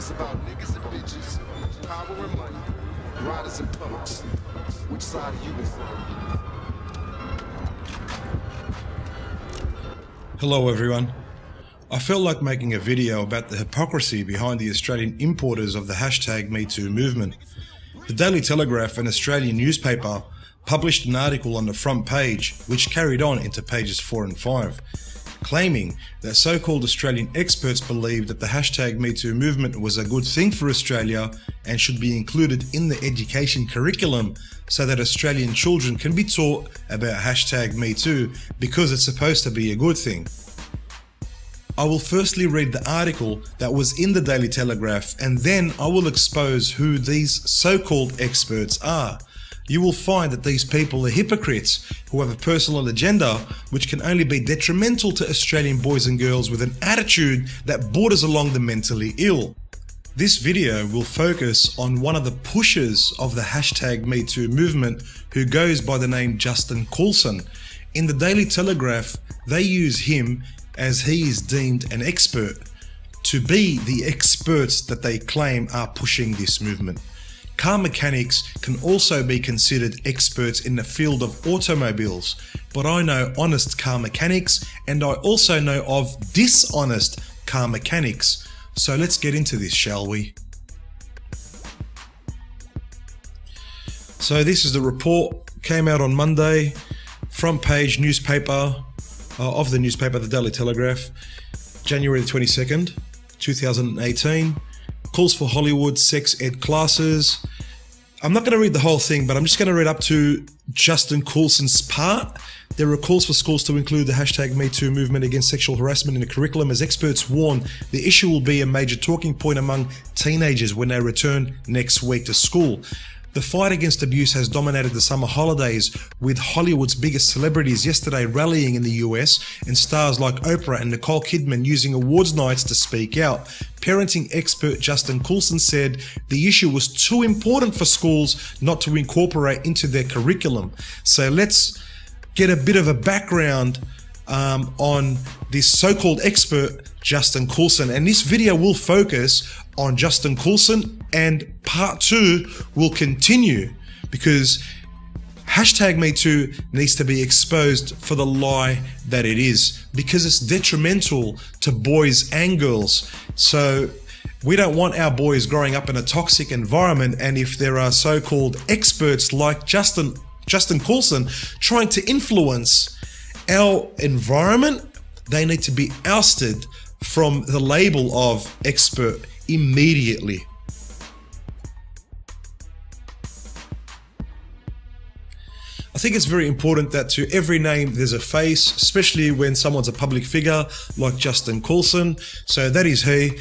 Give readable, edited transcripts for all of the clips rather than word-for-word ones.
It's about niggas and bitches, power and money, riders and punks. Which side are you on? Hello everyone. I felt like making a video about the hypocrisy behind the Australian importers of the hashtag #MeToo movement. The Daily Telegraph, an Australian newspaper, published an article on the front page which carried on into pages 4 and 5, claiming that so-called Australian experts believed that the hashtag #MeToo movement was a good thing for Australia and should be included in the education curriculum so that Australian children can be taught about hashtag #MeToo because it's supposed to be a good thing. I will firstly read the article that was in the Daily Telegraph, and then I will expose who these so-called experts are. You will find that these people are hypocrites who have a personal agenda which can only be detrimental to Australian boys and girls with an attitude that borders along the mentally ill. This video will focus on one of the pushers of the hashtag #MeToo movement who goes by the name Justin Coulson. In the Daily Telegraph, they use him, as he is deemed an expert, to be the experts that they claim are pushing this movement. Car mechanics can also be considered experts in the field of automobiles, but I know honest car mechanics and I also know of dishonest car mechanics. So let's get into this, shall we? So this is the report, came out on Monday, front page newspaper of the newspaper, the Daily Telegraph, January the 22nd, 2018. Calls for Hollywood sex ed classes. I'm not going to read the whole thing, but I'm just going to read up to Justin Coulson's part. There are calls for schools to include the hashtag #MeToo movement against sexual harassment in the curriculum, as experts warn the issue will be a major talking point among teenagers when they return next week to school. The fight against abuse has dominated the summer holidays, with Hollywood's biggest celebrities yesterday rallying in the US and stars like Oprah and Nicole Kidman using awards nights to speak out. Parenting expert Justin Coulson said the issue was too important for schools not to incorporate into their curriculum. So let's get a bit of a background on this so-called expert Justin Coulson, and this video will focus on Justin Coulson, and part 2 will continue because hashtag #MeToo needs to be exposed for the lie that it is, because it's detrimental to boys and girls. So we don't want our boys growing up in a toxic environment, and if there are so-called experts like Justin Coulson trying to influence our environment, they need to be ousted from the label of expert immediately. I think it's very important that to every name there's a face, especially when someone's a public figure like Justin Coulson. So that is he.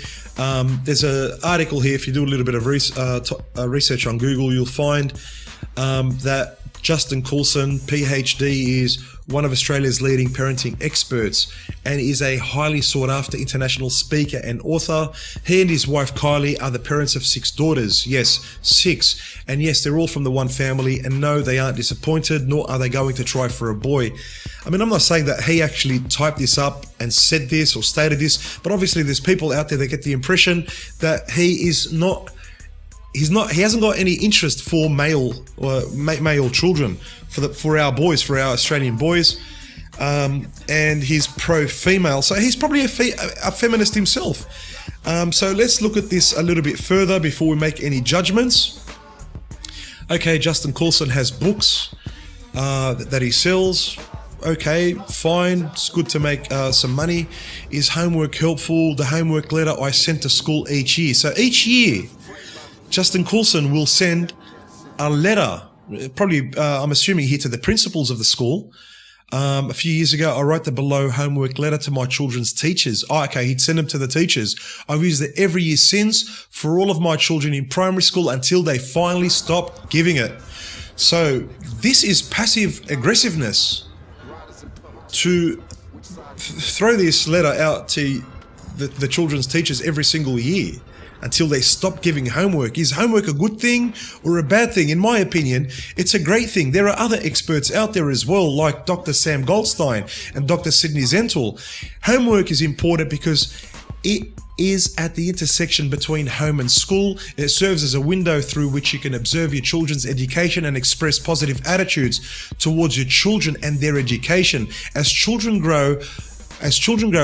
There's an article here. If you do a little bit of research on Google, you'll find that Justin Coulson, PhD, is one of Australia's leading parenting experts and is a highly sought after international speaker and author. He and his wife Kylie are the parents of 6 daughters. Yes, 6. And yes, they're all from the one family, and no, they aren't disappointed, nor are they going to try for a boy. I mean, I'm not saying that he actually typed this up and said this or stated this, but obviously there's people out there that get the impression that he hasn't got any interest for male children, for our boys, for our Australian boys, and he's pro-female, so he's probably a feminist himself. So let's look at this a little bit further before we make any judgments. Okay, Justin Coulson has books that he sells. Okay, fine, it's good to make some money. Is homework helpful? The homework letter I sent to school each year. So each year, Justin Coulson will send a letter, probably, I'm assuming here, to the principals of the school. A few years ago, I wrote the below homework letter to my children's teachers. Oh, okay, he'd send them to the teachers. I've used it every year since for all of my children in primary school until they finally stopped giving it. So this is passive aggressiveness to throw this letter out to the children's teachers every single year until they stop giving homework. Is homework a good thing or a bad thing? In my opinion, it's a great thing. There are other experts out there as well, like Dr. Sam Goldstein and Dr. Sydney Zental. Homework is important because it is at the intersection between home and school. It serves as a window through which you can observe your children's education and express positive attitudes towards your children and their education. As children grow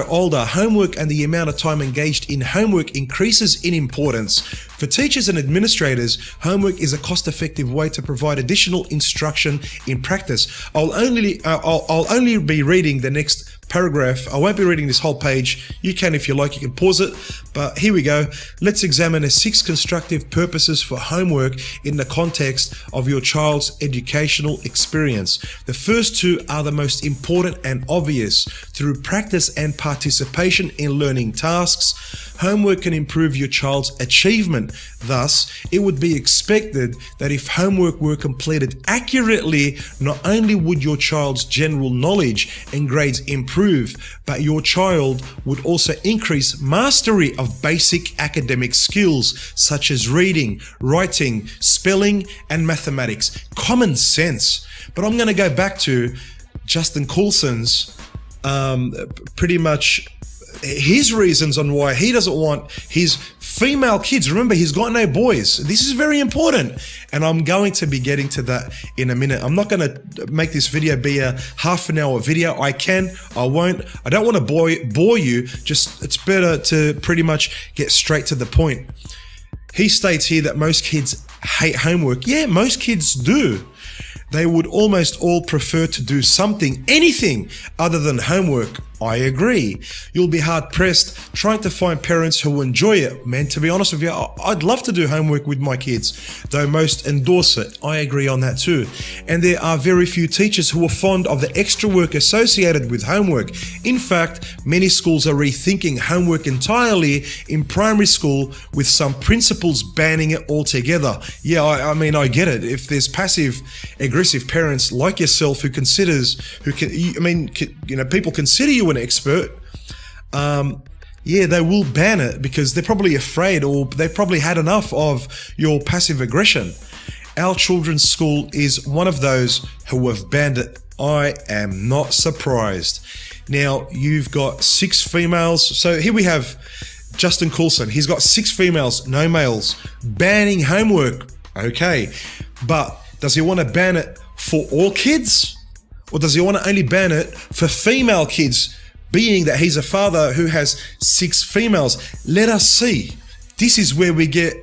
older, homework and the amount of time engaged in homework increases in importance. For teachers and administrators, homework is a cost-effective way to provide additional instruction in practice. I'll only be reading the next paragraph. I won't be reading this whole page. You can, if you like, you can pause it. But here we go. Let's examine the 6 constructive purposes for homework in the context of your child's educational experience. The first 2 are the most important and obvious. Through practice and participation in learning tasks, homework can improve your child's achievement. Thus, it would be expected that if homework were completed accurately, not only would your child's general knowledge and grades improve, but your child would also increase mastery of basic academic skills such as reading, writing, spelling, and mathematics. Common sense. But I'm going to go back to Justin Coulson's pretty much his reasons on why he doesn't want his female kids. Remember, he's got no boys. This is very important, and I'm going to be getting to that in a minute. I'm not going to make this video be a half an hour video. I won't. I don't want to bore you. Just, it's better to pretty much get straight to the point. He states here that most kids hate homework. Yeah, most kids do. They would almost all prefer to do something, anything other than homework. I agree. You'll be hard pressed trying to find parents who enjoy it. Man, to be honest with you, I'd love to do homework with my kids, though most endorse it. I agree on that too. And there are very few teachers who are fond of the extra work associated with homework. In fact, many schools are rethinking homework entirely in primary school, with some principals banning it altogether. Yeah, I mean, I get it. If there's passive aggressive parents like yourself people consider you an expert, yeah, they will ban it because they're probably afraid, or they've probably had enough of your passive aggression. Our children's school is one of those who have banned it. I am not surprised. Now, you've got 6 females. So here we have Justin Coulson. He's got 6 females, no males, banning homework. Okay, but does he want to ban it for all kids? Or does he want to only ban it for female kids, being that he's a father who has 6 females? Let us see. This is where we get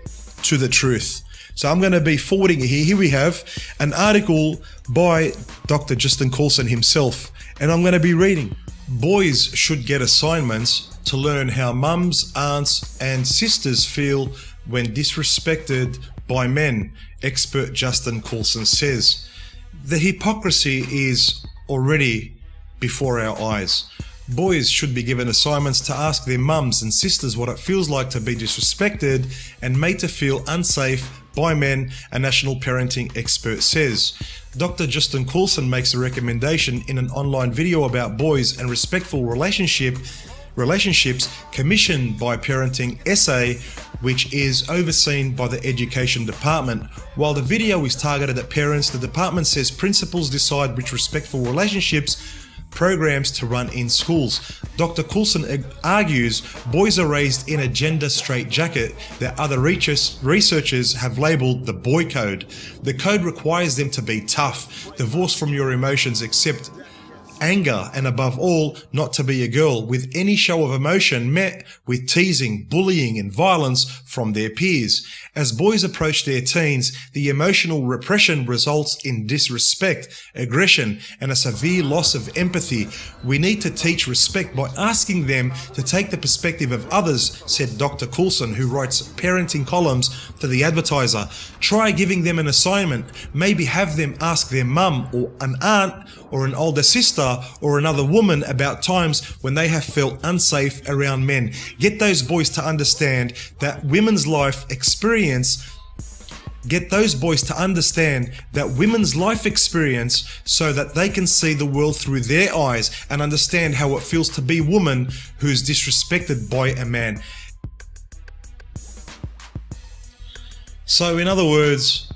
to the truth. So I'm going to be forwarding it here. Here we have an article by Dr. Justin Coulson himself, and I'm going to be reading. Boys should get assignments to learn how mums, aunts, and sisters feel when disrespected by men, expert Justin Coulson says. The hypocrisy is already before our eyes. Boys should be given assignments to ask their mums and sisters what it feels like to be disrespected and made to feel unsafe by men, a national parenting expert says. Dr. Justin Coulson makes a recommendation in an online video about boys and respectful relationships commissioned by Parenting SA, which is overseen by the Education Department. While the video is targeted at parents, the department says principals decide which respectful relationships programs to run in schools. Dr. Coulson argues boys are raised in a gender straitjacket that other researchers have labeled the boy code. The code requires them to be tough, divorced from your emotions, accept anger, and above all, not to be a girl, with any show of emotion met with teasing, bullying, and violence from their peers. As boys approach their teens, the emotional repression results in disrespect, aggression, and a severe loss of empathy. We need to teach respect by asking them to take the perspective of others, said Dr. Coulson, who writes parenting columns for The Advertiser. Try giving them an assignment. Maybe have them ask their mum or an aunt or an older sister or another woman about times when they have felt unsafe around men. Get those boys to understand that women's life experience so that they can see the world through their eyes and understand how it feels to be a woman who's disrespected by a man. So in other words,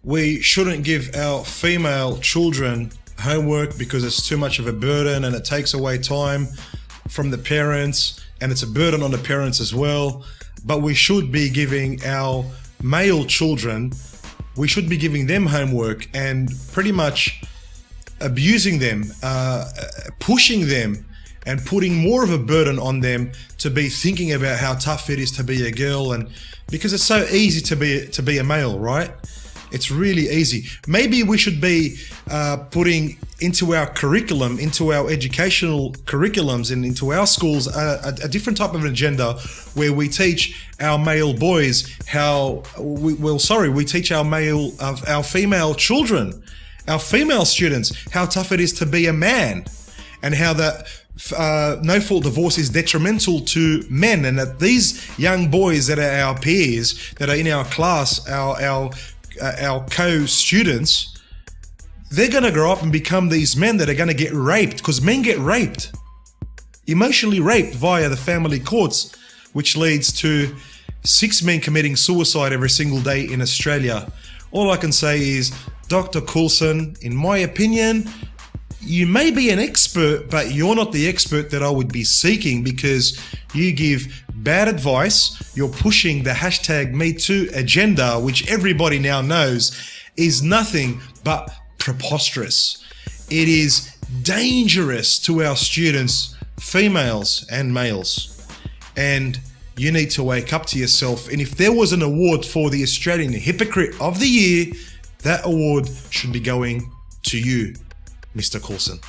we shouldn't give our female children homework because it's too much of a burden and it takes away time from the parents and it's a burden on the parents as well. But we should be giving our male children, we should be giving them homework and pretty much abusing them, pushing them, and putting more of a burden on them to be thinking about how tough it is to be a girl, and because it's so easy to be a male, right? It's really easy. Maybe we should be putting into our curriculum, into our educational curriculums and into our schools a different type of agenda where we teach our male boys how, we teach our female children, our female students, how tough it is to be a man, and how that no-fault divorce is detrimental to men, and that these young boys that are our peers, that are in our class, our co-students, they're going to grow up and become these men that are going to get raped, because men get raped, emotionally raped via the family courts, which leads to 6 men committing suicide every single day in Australia. All I can say is, Dr. Coulson, in my opinion, you may be an expert, but you're not the expert that I would be seeking, because you give bad advice. You're pushing the hashtag #MeToo agenda, which everybody now knows is nothing but preposterous. It is dangerous to our students, females and males. And you need to wake up to yourself. And if there was an award for the Australian Hypocrite of the Year, that award should be going to you, Mr. Coulson.